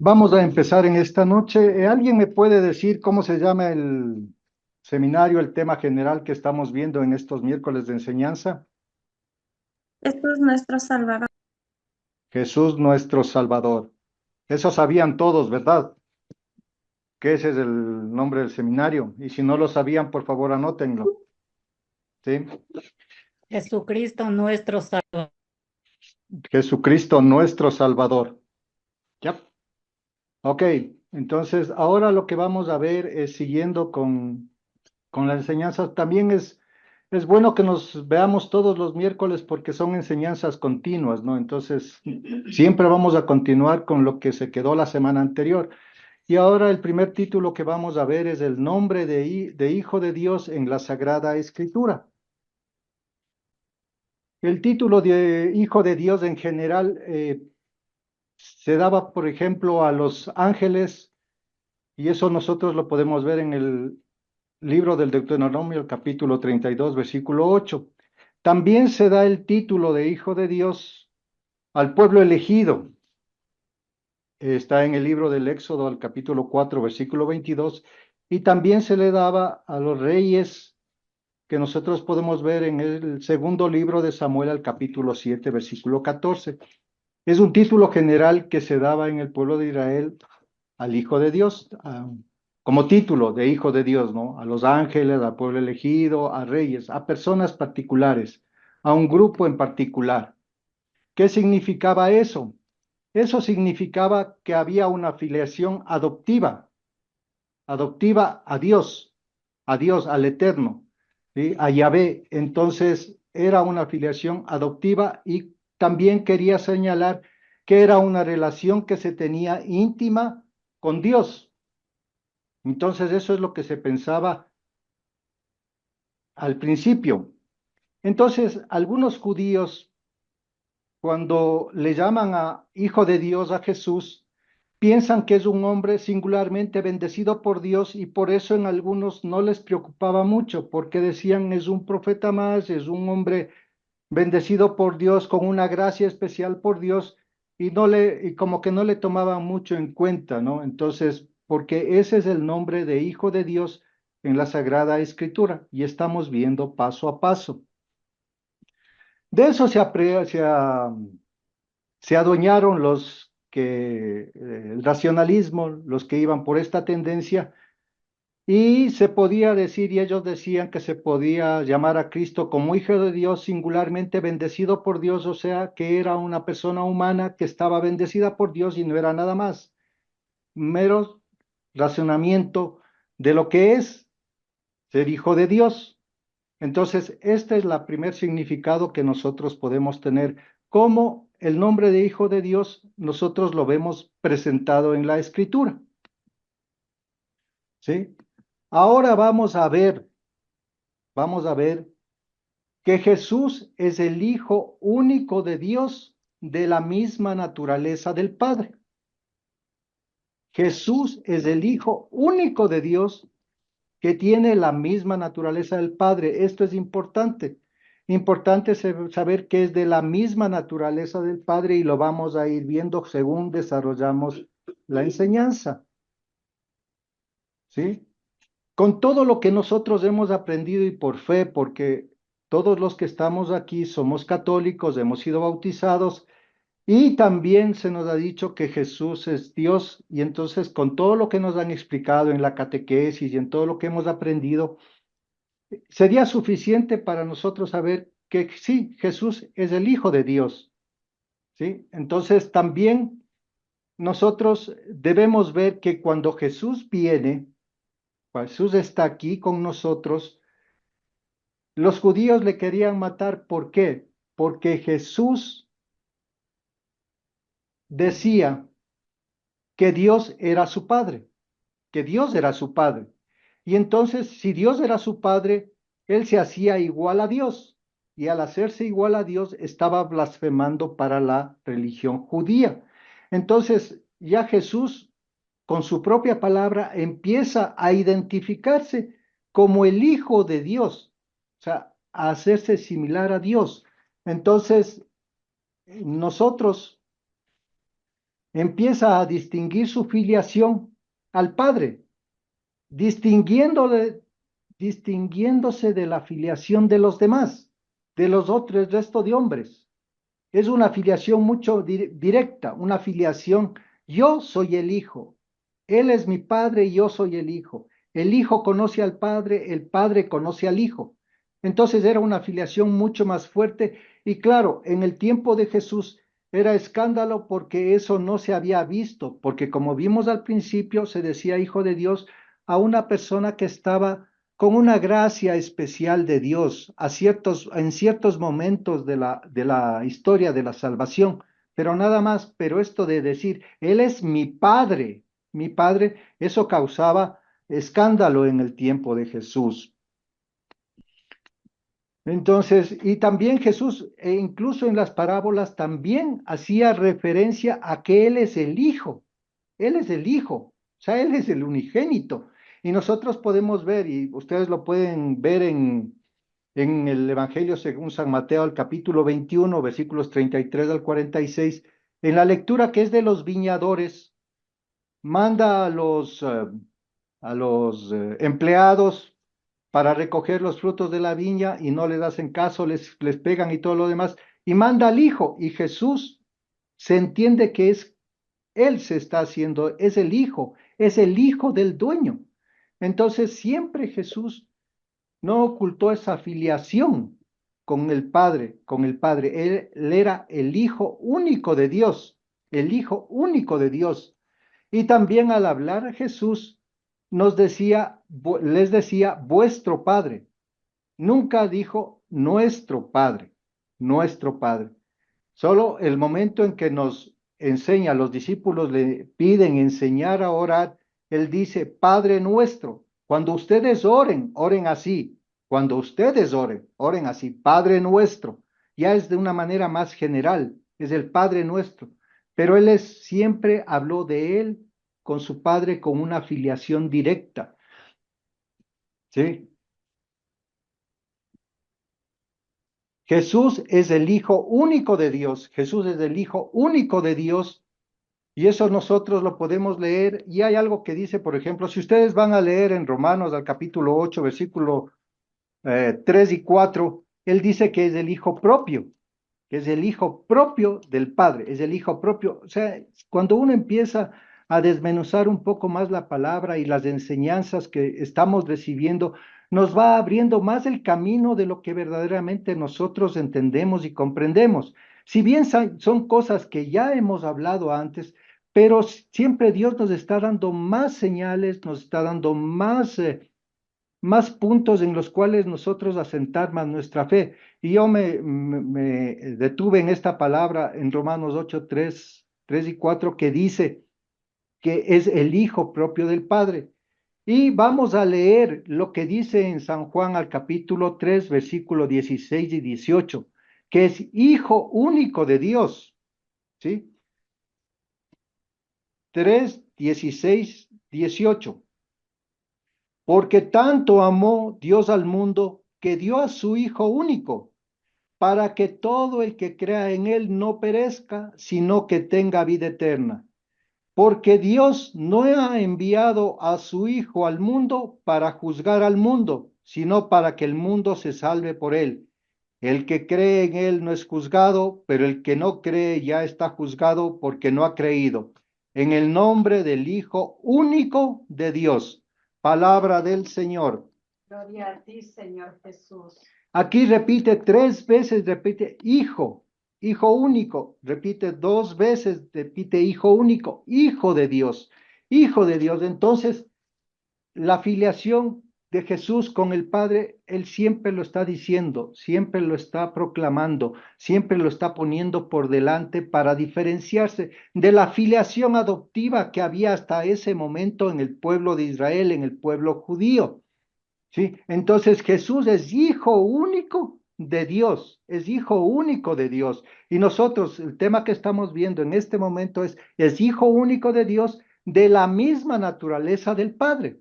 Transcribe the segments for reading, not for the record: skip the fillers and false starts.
Vamos a empezar en esta noche. ¿Alguien me puede decir cómo se llama el seminario, el tema general que estamos viendo en estos miércoles de enseñanza? Esto es nuestro Salvador. Jesús nuestro Salvador. Eso sabían todos, ¿verdad? Que ese es el nombre del seminario. Y si no lo sabían, por favor, anótenlo. ¿Sí? Jesucristo nuestro Salvador. Jesucristo nuestro Salvador. ¿Ya? Ok, entonces ahora lo que vamos a ver es siguiendo con la enseñanza. También es bueno que nos veamos todos los miércoles porque son enseñanzas continuas, ¿no? Entonces, siempre vamos a continuar con lo que se quedó la semana anterior. Y ahora el primer título que vamos a ver es el nombre de Hijo de Dios en la Sagrada Escritura. El título de Hijo de Dios en general se daba, por ejemplo, a los ángeles, y eso nosotros lo podemos ver en el libro del Deuteronomio, el capítulo 32, versículo 8. También se da el título de Hijo de Dios al pueblo elegido. Está en el libro del Éxodo, al capítulo 4, versículo 22. Y también se le daba a los reyes que nosotros podemos ver en el segundo libro de Samuel, al capítulo 7, versículo 14. Es un título general que se daba en el pueblo de Israel al Hijo de Dios, como título de Hijo de Dios, ¿no? A los ángeles, al pueblo elegido, a reyes, a personas particulares, a un grupo en particular. ¿Qué significaba eso? Eso significaba que había una filiación adoptiva, adoptiva a Dios, al Eterno, ¿sí? A Yahvé. Entonces, era una filiación adoptiva y también quería señalar que era una relación que se tenía íntima con Dios. Entonces, eso es lo que se pensaba al principio. Entonces, algunos judíos, cuando le llaman a Hijo de Dios a Jesús, piensan que es un hombre singularmente bendecido por Dios y por eso en algunos no les preocupaba mucho, porque decían es un profeta más, es un hombre bendecido por Dios, con una gracia especial por Dios, y como que no le tomaban mucho en cuenta, ¿no? Entonces, porque ese es el nombre de Hijo de Dios en la Sagrada Escritura, y estamos viendo paso a paso. De eso se adueñaron el racionalismo, los que iban por esta tendencia, y se podía decir, y ellos decían que se podía llamar a Cristo como Hijo de Dios, singularmente bendecido por Dios, o sea, que era una persona humana que estaba bendecida por Dios y no era nada más. Mero razonamiento de lo que es ser hijo de Dios. Entonces, este es el primer significado que nosotros podemos tener. Como el nombre de Hijo de Dios, nosotros lo vemos presentado en la Escritura. ¿Sí? Ahora vamos a ver que Jesús es el Hijo único de Dios de la misma naturaleza del Padre. Jesús es el Hijo único de Dios que tiene la misma naturaleza del Padre. Esto es importante. Importante saber que es de la misma naturaleza del Padre y lo vamos a ir viendo según desarrollamos la enseñanza. ¿Sí? Con todo lo que nosotros hemos aprendido y por fe, porque todos los que estamos aquí somos católicos, hemos sido bautizados y también se nos ha dicho que Jesús es Dios y entonces con todo lo que nos han explicado en la catequesis y en todo lo que hemos aprendido, sería suficiente para nosotros saber que sí, Jesús es el Hijo de Dios, ¿sí? Entonces también nosotros debemos ver que cuando Jesús viene, Jesús está aquí con nosotros, los judíos le querían matar, ¿por qué? Porque Jesús decía que Dios era su Padre, que Dios era su Padre. Y entonces, si Dios era su Padre, Él se hacía igual a Dios. Y al hacerse igual a Dios, estaba blasfemando para la religión judía. Entonces, ya Jesús, con su propia palabra, empieza a identificarse como el Hijo de Dios, o sea, a hacerse similar a Dios. Entonces, nosotros empieza a distinguir su filiación al Padre, distinguiéndose de la filiación de los demás, de los otros, el resto de hombres. Es una filiación mucho directa, una filiación, yo soy el Hijo, Él es mi Padre y yo soy el Hijo. El Hijo conoce al Padre, el Padre conoce al Hijo. Entonces era una filiación mucho más fuerte y claro, en el tiempo de Jesús era escándalo porque eso no se había visto, porque como vimos al principio, se decía Hijo de Dios a una persona que estaba con una gracia especial de Dios en ciertos momentos de la historia de la salvación, pero nada más, pero esto de decir, Él es mi Padre, eso causaba escándalo en el tiempo de Jesús. Entonces, y también Jesús, incluso en las parábolas, también hacía referencia a que Él es el Hijo, Él es el Hijo, o sea, Él es el unigénito. Y nosotros podemos ver, y ustedes lo pueden ver en el Evangelio según San Mateo, al capítulo 21, versículos 33 al 46, en la lectura que es de los viñadores, manda a los empleados para recoger los frutos de la viña y no les hacen caso, les pegan y todo lo demás, y manda al Hijo, y Jesús se entiende que Él se está haciendo, es el hijo del dueño. Entonces siempre Jesús no ocultó esa filiación con el Padre. Él era el Hijo único de Dios, el Hijo único de Dios. Y también al hablar Jesús les decía vuestro Padre. Nunca dijo nuestro Padre, nuestro Padre. Solo el momento en que nos enseña, los discípulos le piden enseñar a orar, él dice, Padre nuestro. Cuando ustedes oren, oren así. Cuando ustedes oren, oren así. Padre nuestro. Ya es de una manera más general, es el Padre nuestro. Pero siempre habló de él con su Padre con una filiación directa. ¿Sí? Jesús es el Hijo único de Dios. Jesús es el Hijo único de Dios. Y eso nosotros lo podemos leer. Y hay algo que dice, por ejemplo, si ustedes van a leer en Romanos al capítulo 8, versículo 3 y 4, él dice que es el Hijo propio, que es el Hijo propio del Padre, es el Hijo propio. O sea, cuando uno empieza a desmenuzar un poco más la palabra y las enseñanzas que estamos recibiendo, nos va abriendo más el camino de lo que verdaderamente nosotros entendemos y comprendemos. Si bien son cosas que ya hemos hablado antes, pero siempre Dios nos está dando más señales, nos está dando más puntos en los cuales nosotros asentar más nuestra fe. Y yo me detuve en esta palabra en Romanos 8, 3 y 4, que dice que es el Hijo propio del Padre. Y vamos a leer lo que dice en San Juan al capítulo 3, versículo 16 y 18, que es Hijo único de Dios. ¿Sí? 3, 16, 18. Porque tanto amó Dios al mundo que dio a su Hijo único, para que todo el que crea en Él no perezca, sino que tenga vida eterna. Porque Dios no ha enviado a su Hijo al mundo para juzgar al mundo, sino para que el mundo se salve por Él. El que cree en Él no es juzgado, pero el que no cree ya está juzgado porque no ha creído. En el nombre del Hijo único de Dios. Palabra del Señor. Gloria a ti, Señor Jesús. Aquí repite 3 veces, repite Hijo, Hijo único. Repite 2 veces, repite Hijo único, Hijo de Dios, Hijo de Dios. Entonces, la filiación de Jesús con el Padre, Él siempre lo está diciendo, siempre lo está proclamando, siempre lo está poniendo por delante para diferenciarse de la filiación adoptiva que había hasta ese momento en el pueblo de Israel, en el pueblo judío. ¿Sí? Entonces Jesús es hijo único de Dios, es hijo único de Dios. Y nosotros, el tema que estamos viendo en este momento es hijo único de Dios de la misma naturaleza del Padre.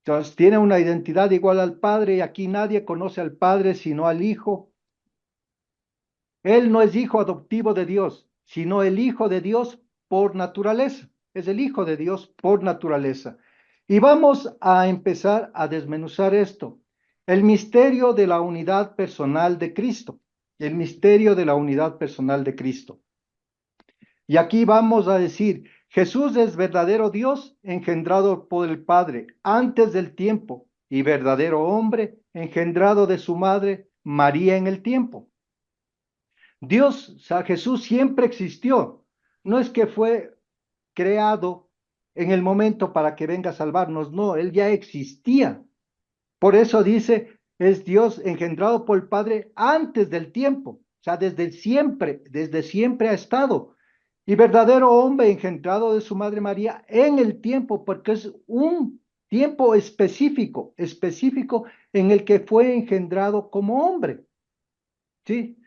Entonces tiene una identidad igual al Padre y aquí nadie conoce al Padre sino al Hijo. Él no es hijo adoptivo de Dios, sino el Hijo de Dios por naturaleza. Es el Hijo de Dios por naturaleza. Y vamos a empezar a desmenuzar esto. El misterio de la unidad personal de Cristo. El misterio de la unidad personal de Cristo. Y aquí vamos a decir, Jesús es verdadero Dios engendrado por el Padre antes del tiempo y verdadero hombre engendrado de su madre María en el tiempo. Dios, o sea, Jesús siempre existió. No es que fue creado en el momento para que venga a salvarnos, no, Él ya existía. Por eso dice, es Dios engendrado por el Padre antes del tiempo, o sea, desde siempre ha estado. Y verdadero hombre engendrado de su madre María en el tiempo, porque es un tiempo específico en el que fue engendrado como hombre. ¿Sí?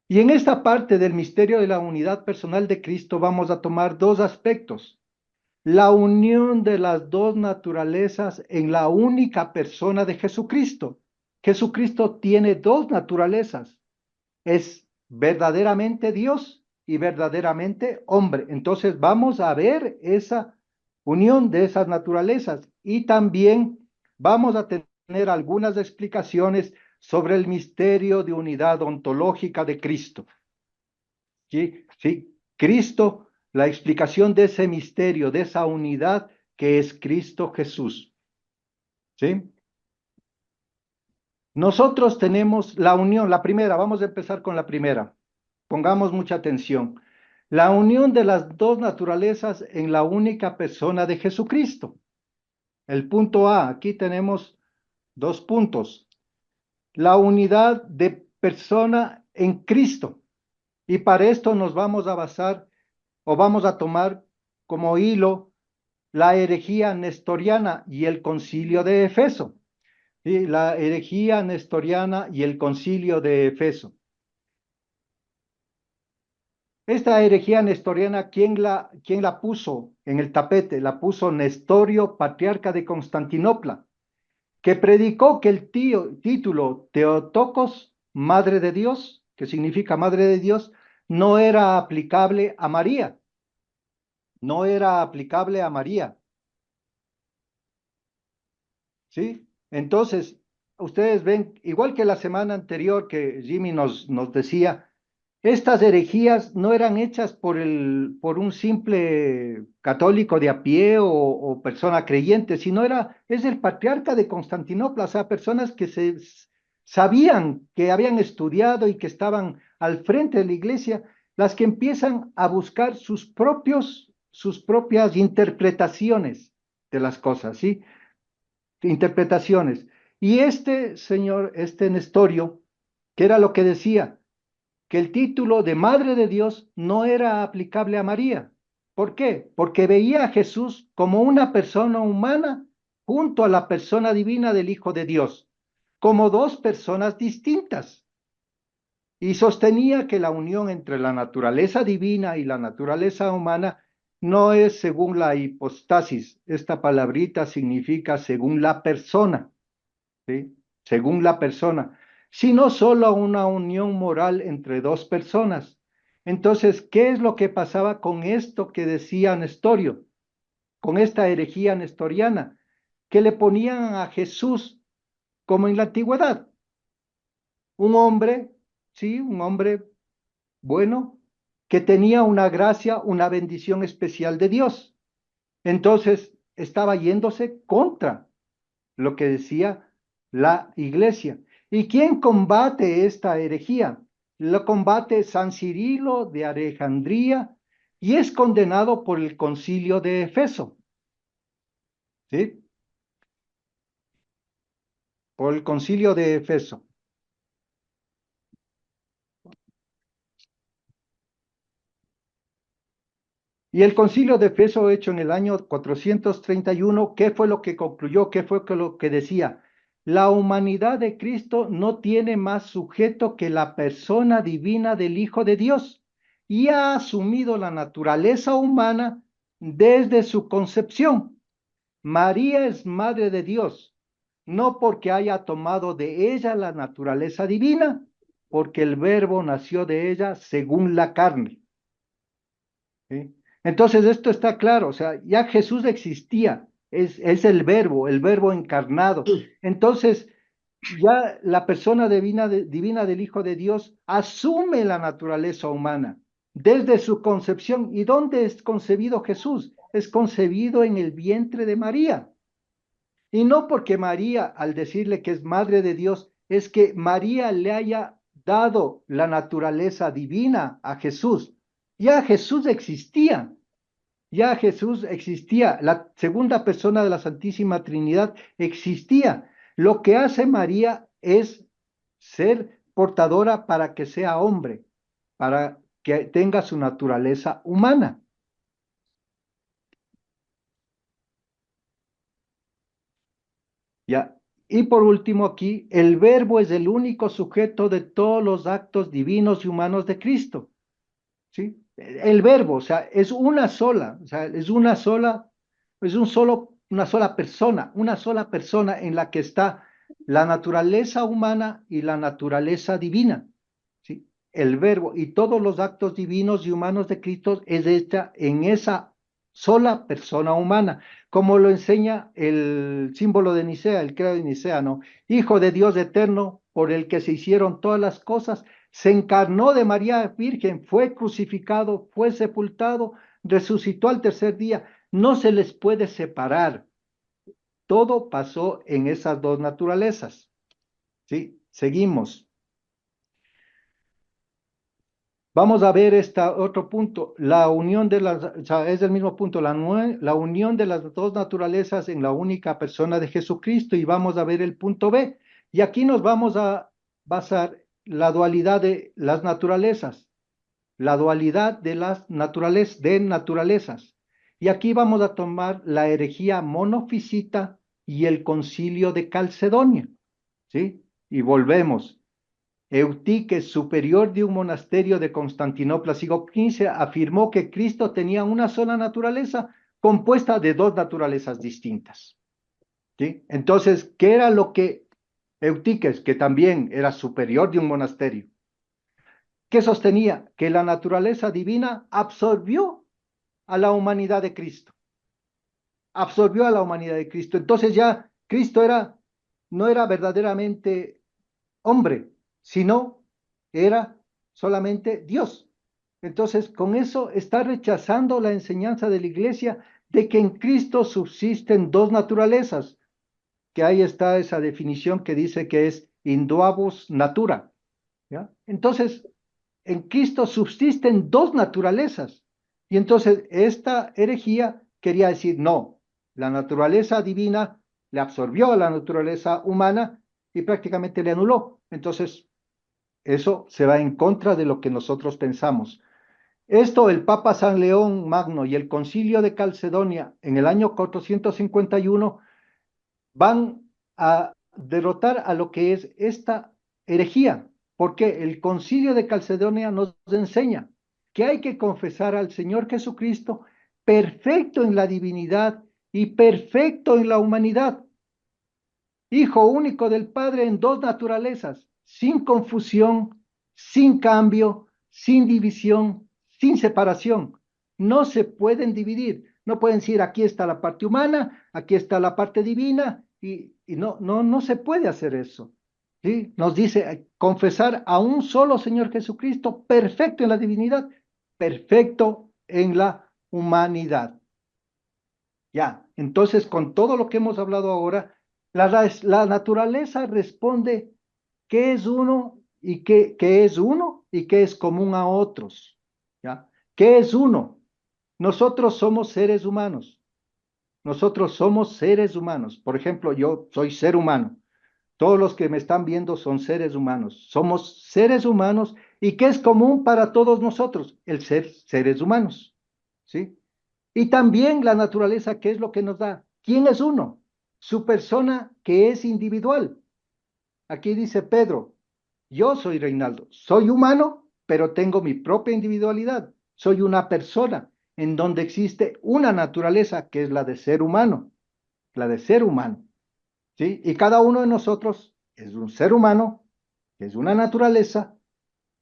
Y en esta parte del misterio de la unidad personal de Cristo vamos a tomar dos aspectos. La unión de las dos naturalezas en la única persona de Jesucristo. Jesucristo tiene dos naturalezas. Es verdaderamente Dios y verdaderamente hombre. Entonces vamos a ver esa unión de esas naturalezas y también vamos a tener algunas explicaciones sobre el misterio de unidad ontológica de Cristo. ¿Sí? ¿Sí? Cristo, la explicación de ese misterio, de esa unidad que es Cristo Jesús. ¿Sí? Nosotros tenemos la unión, la primera, vamos a empezar con la primera. Pongamos mucha atención. La unión de las dos naturalezas en la única persona de Jesucristo. El punto A, aquí tenemos dos puntos. La unidad de persona en Cristo. Y para esto nos vamos a basar o vamos a tomar como hilo la herejía nestoriana y el concilio de Efeso. ¿Sí? La herejía nestoriana y el concilio de Efeso. Esta herejía nestoriana, ¿quién la puso en el tapete? La puso Nestorio, patriarca de Constantinopla, que predicó que el título Teotocos, Madre de Dios, que significa Madre de Dios, no era aplicable a María. No era aplicable a María. ¿Sí? Entonces, ustedes ven, igual que la semana anterior que Jimmy nos decía, estas herejías no eran hechas por un simple católico de a pie o persona creyente, sino es el patriarca de Constantinopla, o sea, personas que sabían, que habían estudiado y que estaban al frente de la iglesia, las que empiezan a buscar sus propias interpretaciones de las cosas, ¿sí? Interpretaciones. Y este señor, este Nestorio, que era lo que decía, que el título de Madre de Dios no era aplicable a María. ¿Por qué? Porque veía a Jesús como una persona humana junto a la persona divina del Hijo de Dios, como dos personas distintas. Y sostenía que la unión entre la naturaleza divina y la naturaleza humana no es según la hipostasis. Esta palabrita significa según la persona, ¿sí? Según la persona, sino solo una unión moral entre dos personas. Entonces, ¿qué es lo que pasaba con esto que decía Nestorio, con esta herejía nestoriana, que le ponían a Jesús como en la antigüedad? Un hombre, sí, un hombre bueno, que tenía una gracia, una bendición especial de Dios. Entonces, estaba yéndose contra lo que decía la iglesia. ¿Y quién combate esta herejía? Lo combate San Cirilo de Alejandría y es condenado por el concilio de Efeso. ¿Sí? Por el concilio de Efeso. Y el concilio de Efeso hecho en el año 431, ¿qué fue lo que concluyó? ¿Qué fue lo que decía? La humanidad de Cristo no tiene más sujeto que la persona divina del Hijo de Dios y ha asumido la naturaleza humana desde su concepción. María es madre de Dios, no porque haya tomado de ella la naturaleza divina, porque el verbo nació de ella según la carne. ¿Sí? Entonces esto está claro, o sea, ya Jesús existía, es el verbo encarnado. Entonces, ya la persona divina del Hijo de Dios asume la naturaleza humana desde su concepción. ¿Y dónde es concebido Jesús? Es concebido en el vientre de María. Y no porque María, al decirle que es madre de Dios, es que María le haya dado la naturaleza divina a Jesús. Ya Jesús existía. Ya Jesús existía, la segunda persona de la Santísima Trinidad existía. Lo que hace María es ser portadora para que sea hombre, para que tenga su naturaleza humana. Ya. Y por último aquí, el verbo es el único sujeto de todos los actos divinos y humanos de Cristo. ¿Sí? El verbo, o sea, es una sola, o sea, es una sola persona en la que está la naturaleza humana y la naturaleza divina. ¿Sí? El verbo y todos los actos divinos y humanos de Cristo es hecha en esa sola persona humana, como lo enseña el símbolo de Nicea, el credo de Nicea, ¿no? Hijo de Dios eterno, por el que se hicieron todas las cosas, se encarnó de María Virgen, fue crucificado, fue sepultado, resucitó al tercer día. No se les puede separar. Todo pasó en esas dos naturalezas. ¿Sí? Seguimos. Vamos a ver este otro punto, la unión de las, o sea, es el mismo punto, la unión de las dos naturalezas en la única persona de Jesucristo, y vamos a ver el punto B. Y aquí nos vamos a basar la dualidad de las naturalezas, la dualidad de naturalezas. Y aquí vamos a tomar la herejía monofisita y el concilio de Calcedonia, ¿sí? Y volvemos. Eutique, superior de un monasterio de Constantinopla, siglo XV, afirmó que Cristo tenía una sola naturaleza compuesta de dos naturalezas distintas. ¿Sí? Entonces, ¿qué era lo que Eutiques, que también era superior de un monasterio, que sostenía? Que la naturaleza divina absorbió a la humanidad de Cristo. Absorbió a la humanidad de Cristo. Entonces ya Cristo no era verdaderamente hombre, sino era solamente Dios. Entonces, con eso está rechazando la enseñanza de la iglesia de que en Cristo subsisten dos naturalezas, que ahí está esa definición que dice que es induabus natura. ¿Ya? Entonces, en Cristo subsisten dos naturalezas. Y entonces esta herejía quería decir, no, la naturaleza divina le absorbió a la naturaleza humana y prácticamente le anuló. Entonces, eso se va en contra de lo que nosotros pensamos. Esto el Papa San León Magno y el Concilio de Calcedonia en el año 451 van a derrotar a lo que es esta herejía, porque el Concilio de Calcedonia nos enseña que hay que confesar al Señor Jesucristo perfecto en la divinidad y perfecto en la humanidad, Hijo único del Padre en dos naturalezas, sin confusión, sin cambio, sin división, sin separación. No se pueden dividir. No pueden decir aquí está la parte humana, aquí está la parte divina, y no se puede hacer eso. ¿Sí? Nos dice confesar a un solo Señor Jesucristo, perfecto en la divinidad, perfecto en la humanidad. Ya, entonces con todo lo que hemos hablado ahora, la naturaleza responde qué es uno y qué es uno y qué es común a otros. ¿Ya? ¿Qué es uno? Nosotros somos seres humanos. Nosotros somos seres humanos. Por ejemplo, yo soy ser humano. Todos los que me están viendo son seres humanos. Somos seres humanos. ¿Y qué es común para todos nosotros? El ser seres humanos. ¿Sí? Y también la naturaleza, ¿qué es lo que nos da? ¿Quién es uno? Su persona que es individual. Aquí dice Pedro, yo soy Reinaldo, soy humano, pero tengo mi propia individualidad. Soy una persona en donde existe una naturaleza que es la de ser humano. la de ser humano, ¿sí? Y cada uno de nosotros es un ser humano, es una naturaleza,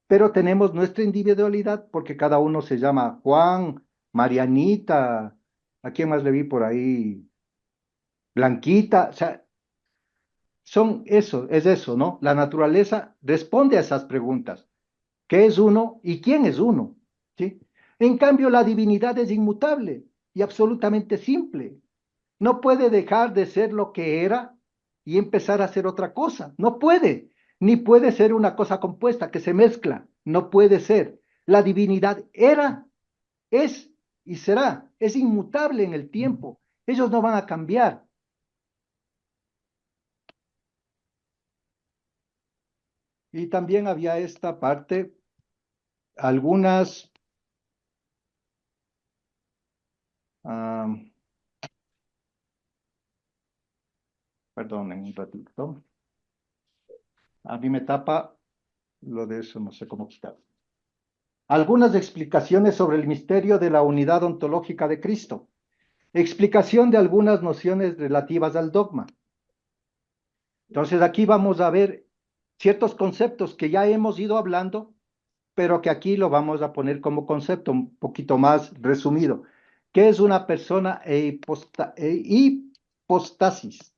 pero tenemos nuestra individualidad porque cada uno se llama Juan, Marianita, ¿a quién más le vi por ahí? Blanquita, o sea, es eso, ¿no? La naturaleza responde a esas preguntas. ¿Qué es uno y quién es uno? ¿Sí? En cambio, la divinidad es inmutable y absolutamente simple. No puede dejar de ser lo que era y empezar a ser otra cosa. No puede. Ni puede ser una cosa compuesta que se mezcla. No puede ser. La divinidad era, es y será. Es inmutable en el tiempo. Ellos no van a cambiar. Y también había esta parte, algunas, ah, perdonen un ratito. A mí me tapa lo de eso, no sé cómo quitar. Algunas explicaciones sobre el misterio de la unidad ontológica de Cristo. Explicación de algunas nociones relativas al dogma. Entonces aquí vamos a ver ciertos conceptos que ya hemos ido hablando, pero que aquí lo vamos a poner como concepto un poquito más resumido. ¿Qué es una persona hipostasis?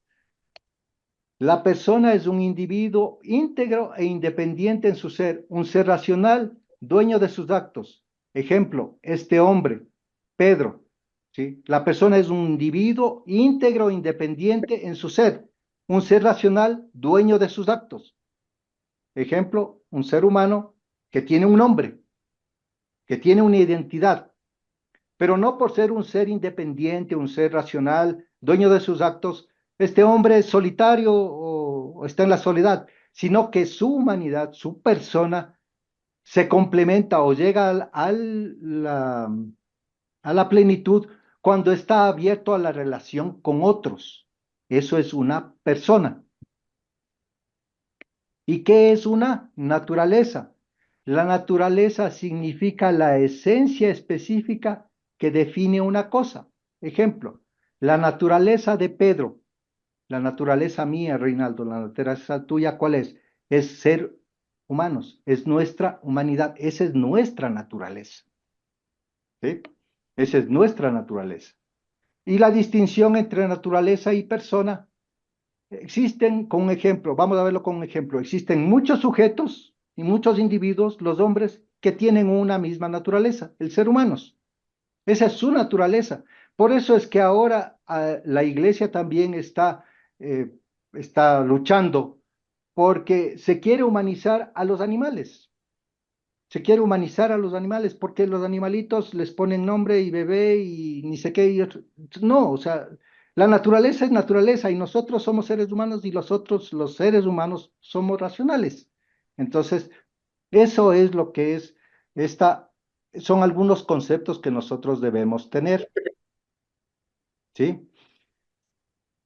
La persona es un individuo íntegro e independiente en su ser, un ser racional, dueño de sus actos. Ejemplo, este hombre, Pedro, ¿sí? La persona es un individuo íntegro e independiente en su ser, un ser racional, dueño de sus actos. Ejemplo, un ser humano que tiene un nombre, que tiene una identidad, pero no por ser un ser independiente, un ser racional, dueño de sus actos, este hombre es solitario o está en la soledad, sino que su humanidad, su persona, se complementa o llega a la plenitud cuando está abierto a la relación con otros. Eso es una persona. ¿Y qué es una naturaleza? La naturaleza significa la esencia específica que define una cosa. Ejemplo, la naturaleza de Pedro, la naturaleza mía, Reinaldo, la naturaleza tuya, ¿cuál es? Es ser humanos, es nuestra humanidad, esa es nuestra naturaleza. ¿Sí? Esa es nuestra naturaleza. Y la distinción entre naturaleza y persona. Existen, con un ejemplo, vamos a verlo con un ejemplo, existen muchos sujetos y muchos individuos, los hombres, que tienen una misma naturaleza, el ser humanos. Esa es su naturaleza. Por eso es que ahora la iglesia también eh, está luchando porque se quiere humanizar a los animales. Se quiere humanizar a los animales porque los animalitos les ponen nombre y bebé y ni sé qué. No, o sea, la naturaleza es naturaleza y nosotros somos seres humanos y los otros, los seres humanos, somos racionales. Entonces, eso es lo que es son algunos conceptos que nosotros debemos tener, ¿sí?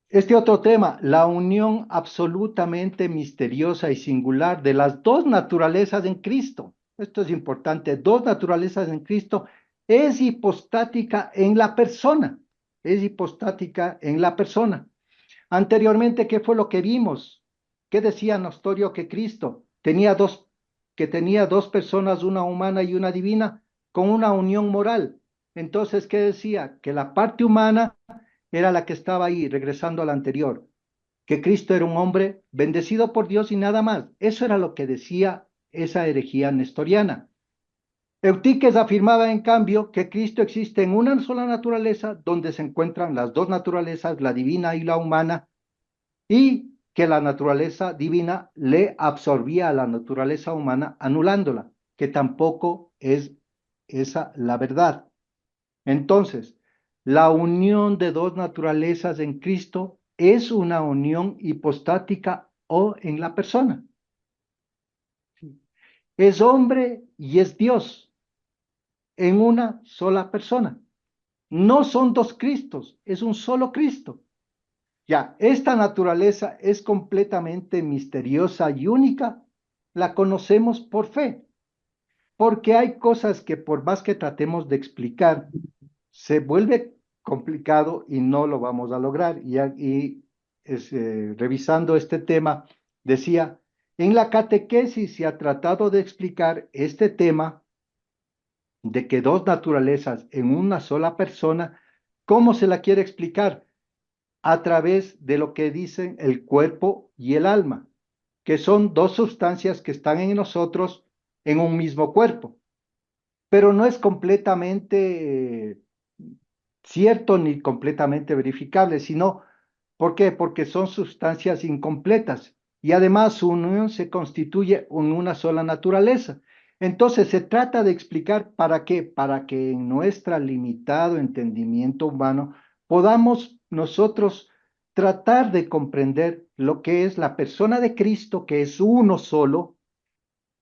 Este otro tema, la unión absolutamente misteriosa y singular de las dos naturalezas en Cristo. Esto es importante, dos naturalezas en Cristo es hipostática en la persona, es hipostática en la persona. Anteriormente, ¿qué fue lo que vimos? ¿Qué decía Nestorio que Cristo que tenía dos personas, una humana y una divina, con una unión moral? Entonces, ¿qué decía? Que la parte humana era la que estaba ahí, regresando a la anterior, que Cristo era un hombre bendecido por Dios y nada más. Eso era lo que decía esa herejía nestoriana. Eutiques afirmaba, en cambio, que Cristo existe en una sola naturaleza, donde se encuentran las dos naturalezas, la divina y la humana, y que la naturaleza divina le absorbía a la naturaleza humana, anulándola, que tampoco es esa la verdad. Entonces, la unión de dos naturalezas en Cristo es una unión hipostática o en la persona. Es hombre y es Dios en una sola persona. No son dos Cristos, es un solo Cristo. Ya, esta naturaleza es completamente misteriosa y única. La conocemos por fe, porque hay cosas que por más que tratemos de explicar, se vuelve complicado y no lo vamos a lograr. Revisando este tema, decía, en la catequesis se ha tratado de explicar este tema de que dos naturalezas en una sola persona, ¿cómo se la quiere explicar? A través de lo que dicen el cuerpo y el alma, que son dos sustancias que están en nosotros en un mismo cuerpo, pero no es completamente cierto ni completamente verificable, sino, ¿por qué? Porque son sustancias incompletas y además su unión se constituye en una sola naturaleza. Entonces se trata de explicar para qué, para que en nuestro limitado entendimiento humano podamos nosotros tratar de comprender lo que es la persona de Cristo, que es uno solo,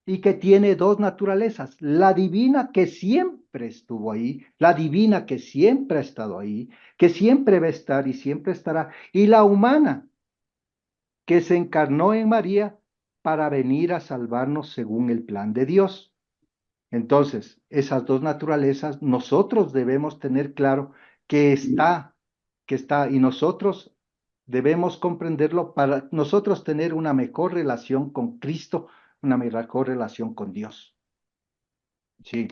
y que tiene dos naturalezas, la divina que siempre estuvo ahí, la divina que siempre ha estado ahí, que siempre va a estar y siempre estará, y la humana que se encarnó en María para venir a salvarnos según el plan de Dios. Entonces, esas dos naturalezas nosotros debemos tener claro que está, y nosotros debemos comprenderlo para nosotros tener una mejor relación con Cristo, una mejor relación con Dios. Sí.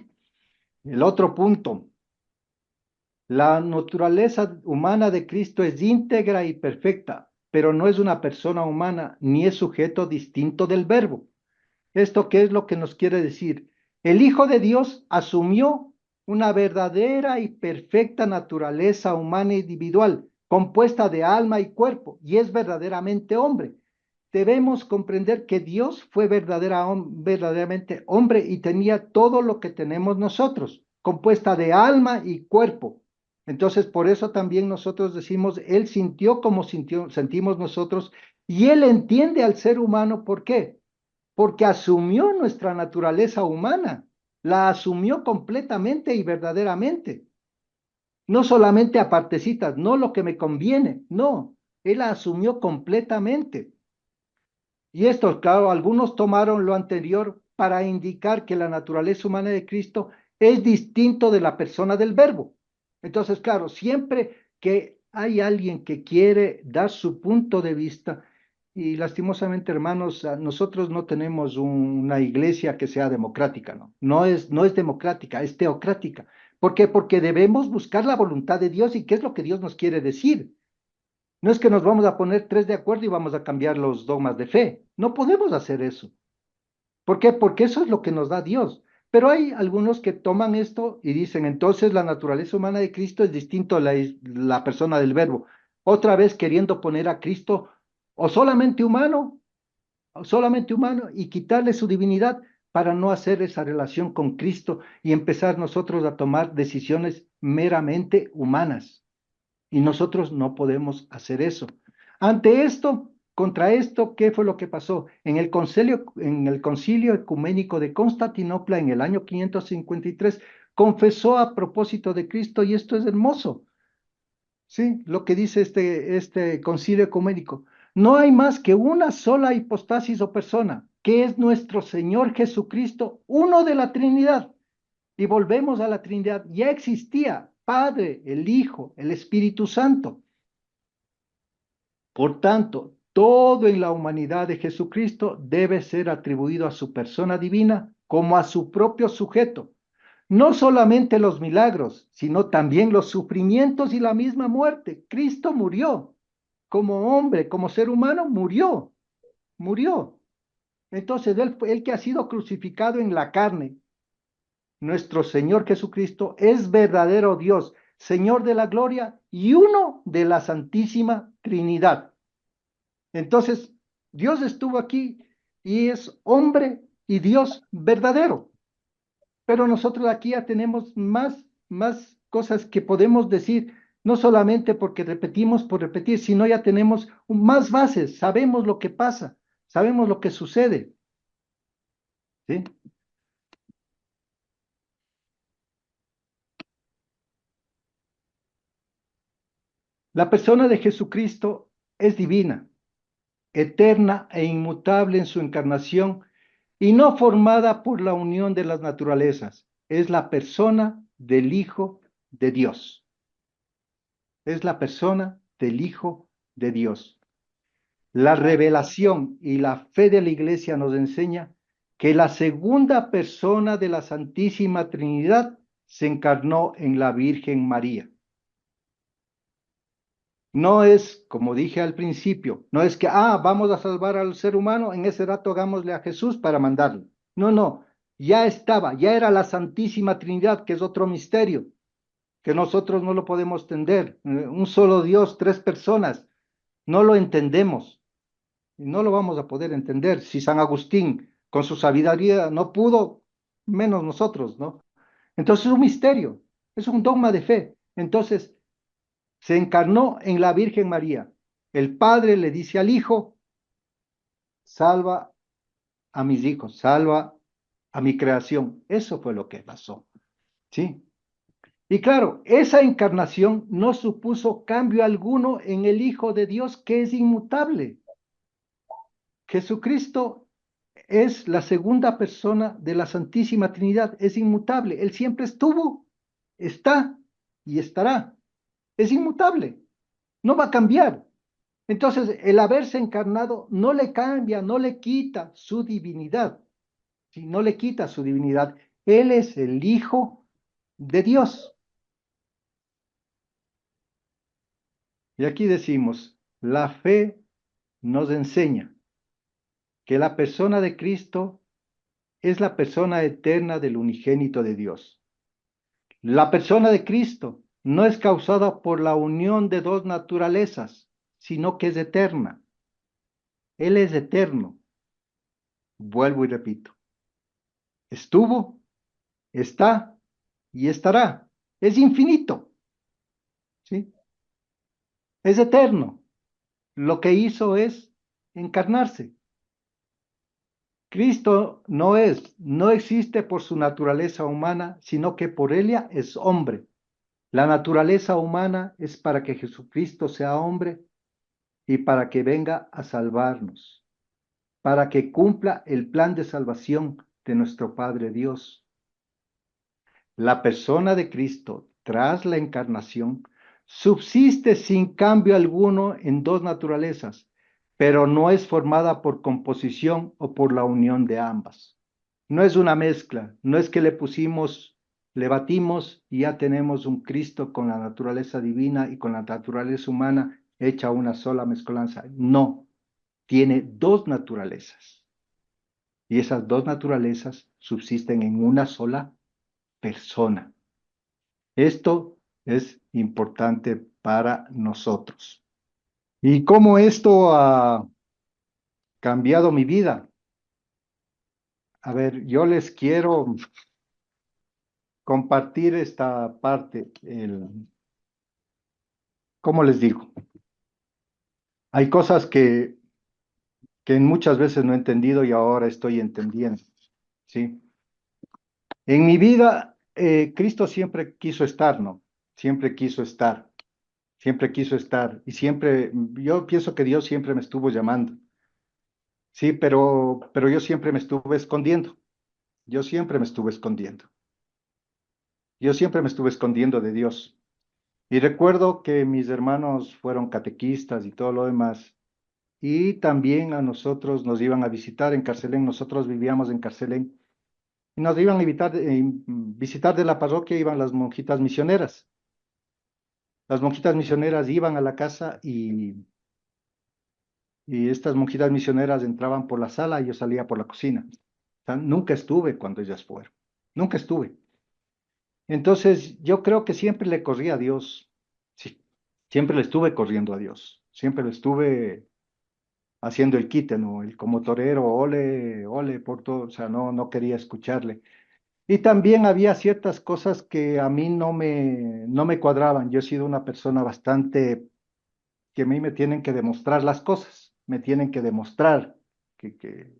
El otro punto, la naturaleza humana de Cristo es íntegra y perfecta, pero no es una persona humana ni es sujeto distinto del verbo. ¿Esto qué es lo que nos quiere decir? El Hijo de Dios asumió una verdadera y perfecta naturaleza humana individual, compuesta de alma y cuerpo, y es verdaderamente hombre. Debemos comprender que Dios fue verdaderamente hombre y tenía todo lo que tenemos nosotros, compuesta de alma y cuerpo. Entonces, por eso también nosotros decimos, Él sintió como sentimos nosotros, y Él entiende al ser humano. ¿Por qué? Porque asumió nuestra naturaleza humana, la asumió completamente y verdaderamente. No solamente a partecitas, no lo que me conviene, no, Él la asumió completamente. Y esto, claro, algunos tomaron lo anterior para indicar que la naturaleza humana de Cristo es distinto de la persona del Verbo. Entonces, claro, siempre que hay alguien que quiere dar su punto de vista, y lastimosamente, hermanos, nosotros no tenemos una iglesia que sea democrática, ¿no? No es democrática, es teocrática. ¿Por qué? Porque debemos buscar la voluntad de Dios y qué es lo que Dios nos quiere decir. No es que nos vamos a poner tres de acuerdo y vamos a cambiar los dogmas de fe. No podemos hacer eso. ¿Por qué? Porque eso es lo que nos da Dios. Pero hay algunos que toman esto y dicen, entonces la naturaleza humana de Cristo es distinto a la persona del Verbo. Otra vez queriendo poner a Cristo o solamente humano y quitarle su divinidad para no hacer esa relación con Cristo y empezar nosotros a tomar decisiones meramente humanas. Y nosotros no podemos hacer eso. Ante esto, contra esto, ¿qué fue lo que pasó? En el concilio ecuménico de Constantinopla, en el año 553, confesó a propósito de Cristo, y esto es hermoso, ¿sí? Lo que dice este concilio ecuménico. No hay más que una sola hipostasis o persona, que es nuestro Señor Jesucristo, uno de la Trinidad. Y volvemos a la Trinidad. Ya existía Padre, el Hijo, el Espíritu Santo. Por tanto, todo en la humanidad de Jesucristo debe ser atribuido a su persona divina como a su propio sujeto. No solamente los milagros, sino también los sufrimientos y la misma muerte. Cristo murió como hombre, como ser humano, murió. Entonces, él que ha sido crucificado en la carne, nuestro Señor Jesucristo, es verdadero Dios, Señor de la gloria y uno de la Santísima Trinidad. Entonces, Dios estuvo aquí y es hombre y Dios verdadero. Pero nosotros aquí ya tenemos más cosas que podemos decir, no solamente porque repetimos por repetir, sino ya tenemos más bases, sabemos lo que pasa, sabemos lo que sucede. ¿Sí? La persona de Jesucristo es divina, eterna e inmutable en su encarnación y no formada por la unión de las naturalezas. Es la persona del Hijo de Dios. es la persona del Hijo de Dios. La revelación y la fe de la Iglesia nos enseña que la segunda persona de la Santísima Trinidad se encarnó en la Virgen María. No es, como dije al principio, no es que, vamos a salvar al ser humano, en ese rato hagámosle a Jesús para mandarlo. No, no, ya estaba, ya era la Santísima Trinidad, que es otro misterio, que nosotros no lo podemos entender. Un solo Dios, tres personas, no lo entendemos y no lo vamos a poder entender. Si San Agustín con su sabiduría no pudo, menos nosotros, ¿no? Entonces es un misterio, es un dogma de fe. Entonces, se encarnó en la Virgen María. El Padre le dice al Hijo, salva a mis hijos, salva a mi creación. Eso fue lo que pasó, ¿sí? Y claro, esa encarnación no supuso cambio alguno en el Hijo de Dios, que es inmutable. Jesucristo es la segunda persona de la Santísima Trinidad, es inmutable. Él siempre estuvo, está y estará. Es inmutable, no va a cambiar. Entonces, el haberse encarnado no le cambia, no le quita su divinidad, ¿sí? No le quita su divinidad. Él es el Hijo de Dios. Y aquí decimos, la fe nos enseña que la persona de Cristo es la persona eterna del unigénito de Dios. La persona de Cristo no es causada por la unión de dos naturalezas, sino que es eterna. Él es eterno. Vuelvo y repito. Estuvo, está y estará. Es infinito, ¿sí? Es eterno. Lo que hizo es encarnarse. Cristo no existe por su naturaleza humana, sino que por ella es hombre. La naturaleza humana es para que Jesucristo sea hombre y para que venga a salvarnos, para que cumpla el plan de salvación de nuestro Padre Dios. La persona de Cristo, tras la encarnación, subsiste sin cambio alguno en dos naturalezas, pero no es formada por composición o por la unión de ambas. No es una mezcla, no es que le batimos y ya tenemos un Cristo con la naturaleza divina y con la naturaleza humana hecha una sola mezcolanza. No, tiene dos naturalezas. Y esas dos naturalezas subsisten en una sola persona. Esto es importante para nosotros. ¿Y cómo esto ha cambiado mi vida? A ver, yo les quiero compartir esta parte. ¿Cómo les digo? Hay cosas que muchas veces no he entendido y ahora estoy entendiendo, ¿sí? En mi vida, Cristo siempre quiso estar, ¿no? Siempre quiso estar, siempre quiso estar. Y siempre, yo pienso que Dios siempre me estuvo llamando. Sí, pero yo siempre me estuve escondiendo. Yo siempre me estuve escondiendo. Yo siempre me estuve escondiendo de Dios. Y recuerdo que mis hermanos fueron catequistas y todo lo demás. Y también a nosotros nos iban a visitar en Carcelén. Nosotros vivíamos en Carcelén. Y nos iban a visitar de la parroquia, iban las monjitas misioneras. Las monjitas misioneras iban a la casa y estas monjitas misioneras entraban por la sala y yo salía por la cocina. O sea, nunca estuve cuando ellas fueron. Nunca estuve. Entonces, yo creo que siempre le corrí a Dios. Sí, siempre le estuve corriendo a Dios. Siempre le estuve haciendo el quite, ¿no? El como torero, ole, ole, por todo. O sea, no quería escucharle. Y también había ciertas cosas que a mí no me cuadraban. Yo he sido una persona bastante que a mí me tienen que demostrar las cosas. Me tienen que demostrar que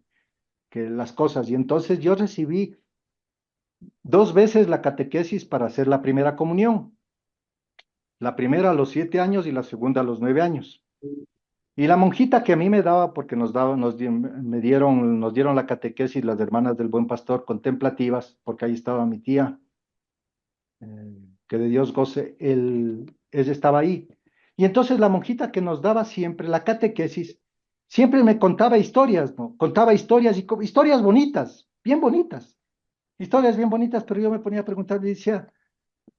las cosas. Y entonces yo recibí 2 veces la catequesis para hacer la primera comunión. La primera a los 7 años y la segunda a los 9 años. Y la monjita que a mí me daba, porque nos dieron la catequesis las hermanas del Buen Pastor contemplativas, porque ahí estaba mi tía, que de Dios goce, ella estaba ahí. Y entonces la monjita que nos daba siempre la catequesis, siempre me contaba historias, ¿no? Contaba historias y historias bonitas, bien bonitas, historias bien bonitas, pero yo me ponía a preguntar y decía,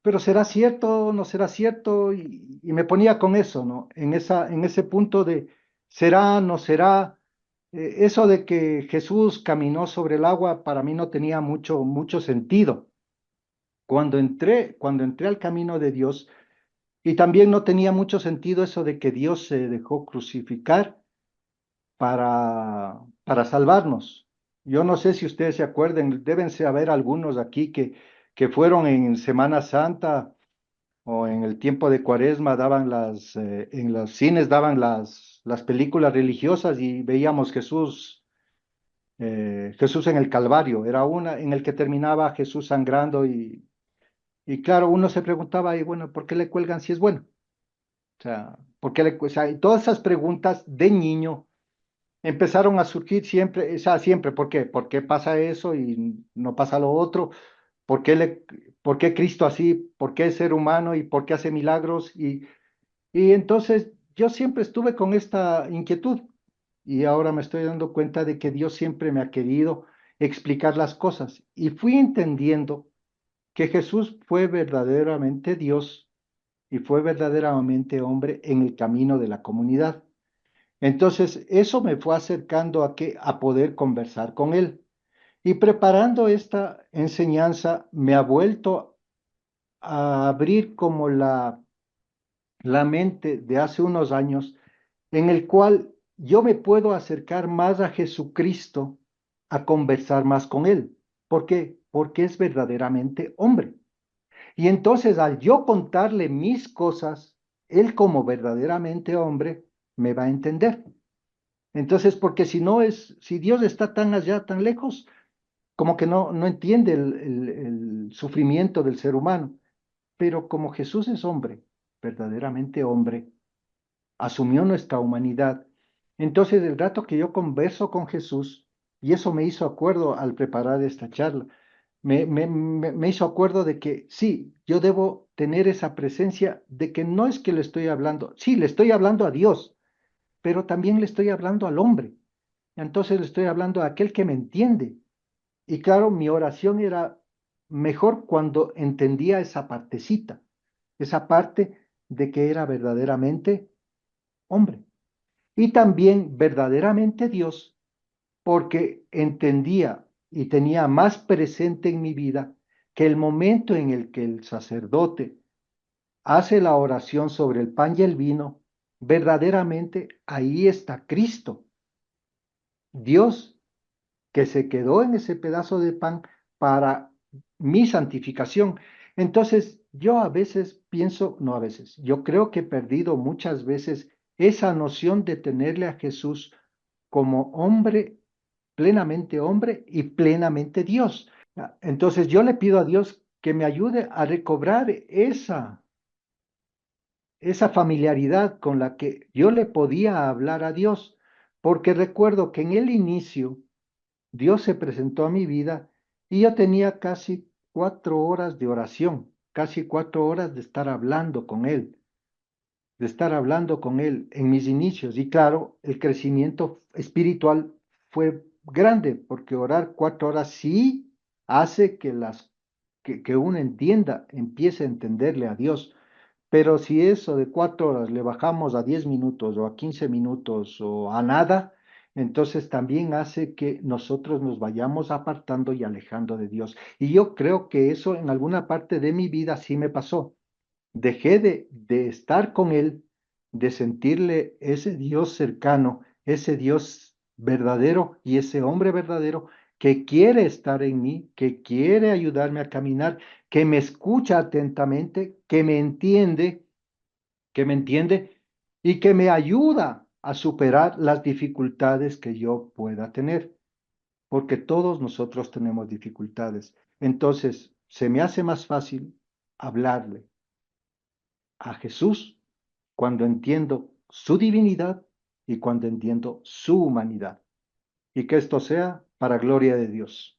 pero ¿será cierto? ¿No será cierto? Y me ponía con eso, ¿no? En ese punto de ¿será? ¿No será? Eso de que Jesús caminó sobre el agua para mí no tenía mucho sentido. Cuando entré al camino de Dios, y también no tenía mucho sentido eso de que Dios se dejó crucificar para salvarnos. Yo no sé si ustedes se acuerden, deben haber algunos aquí que fueron en Semana Santa o en el tiempo de Cuaresma, en los cines daban las películas religiosas y veíamos Jesús en el Calvario. Era una en el que terminaba Jesús sangrando y claro, uno se preguntaba, y bueno, ¿por qué le cuelgan si es bueno? O sea, o sea, y todas esas preguntas de niño empezaron a surgir siempre, o sea, siempre, ¿por qué? ¿Por qué pasa eso y no pasa lo otro? ¿Por qué, por qué Cristo así? ¿Por qué es ser humano y por qué hace milagros? Y entonces yo siempre estuve con esta inquietud y ahora me estoy dando cuenta de que Dios siempre me ha querido explicar las cosas y fui entendiendo que Jesús fue verdaderamente Dios y fue verdaderamente hombre en el camino de la comunidad. Entonces, eso me fue acercando a poder conversar con él. Y preparando esta enseñanza, me ha vuelto a abrir como la mente de hace unos años, en el cual yo me puedo acercar más a Jesucristo, a conversar más con él. ¿Por qué? Porque es verdaderamente hombre. Y entonces al yo contarle mis cosas, él como verdaderamente hombre me va a entender. Entonces, porque si no es, si Dios está tan allá, tan lejos, como que no entiende el sufrimiento del ser humano. Pero como Jesús es hombre, verdaderamente hombre, asumió nuestra humanidad. Entonces, el rato que yo converso con Jesús, y eso me hizo acuerdo al preparar esta charla, me hizo acuerdo de que sí, yo debo tener esa presencia de que no es que le estoy hablando, sí, le estoy hablando a Dios, pero también le estoy hablando al hombre. Entonces le estoy hablando a aquel que me entiende. Y claro, mi oración era mejor cuando entendía esa partecita, esa parte de que era verdaderamente hombre. Y también verdaderamente Dios, porque entendía y tenía más presente en mi vida que el momento en el que el sacerdote hace la oración sobre el pan y el vino, verdaderamente ahí está Cristo, Dios que se quedó en ese pedazo de pan para mi santificación. Entonces, yo a veces pienso, no a veces, yo creo que he perdido muchas veces esa noción de tenerle a Jesús como hombre, plenamente hombre y plenamente Dios. Entonces, yo le pido a Dios que me ayude a recobrar esa familiaridad con la que yo le podía hablar a Dios, porque recuerdo que en el inicio, Dios se presentó a mi vida y yo tenía casi 4 horas de oración, casi 4 horas de estar hablando con Él, de estar hablando con Él en mis inicios. Y claro, el crecimiento espiritual fue grande, porque orar 4 horas sí hace que uno entienda, empiece a entenderle a Dios. Pero si eso de 4 horas le bajamos a 10 minutos o a 15 minutos o a nada, entonces también hace que nosotros nos vayamos apartando y alejando de Dios. Y yo creo que eso en alguna parte de mi vida sí me pasó. Dejé de estar con Él, de sentirle ese Dios cercano, ese Dios verdadero y ese hombre verdadero que quiere estar en mí, que quiere ayudarme a caminar, que me escucha atentamente, que me entiende y que me ayuda a superar las dificultades que yo pueda tener, porque todos nosotros tenemos dificultades. Entonces, se me hace más fácil hablarle a Jesús cuando entiendo su divinidad y cuando entiendo su humanidad. Y que esto sea para gloria de Dios.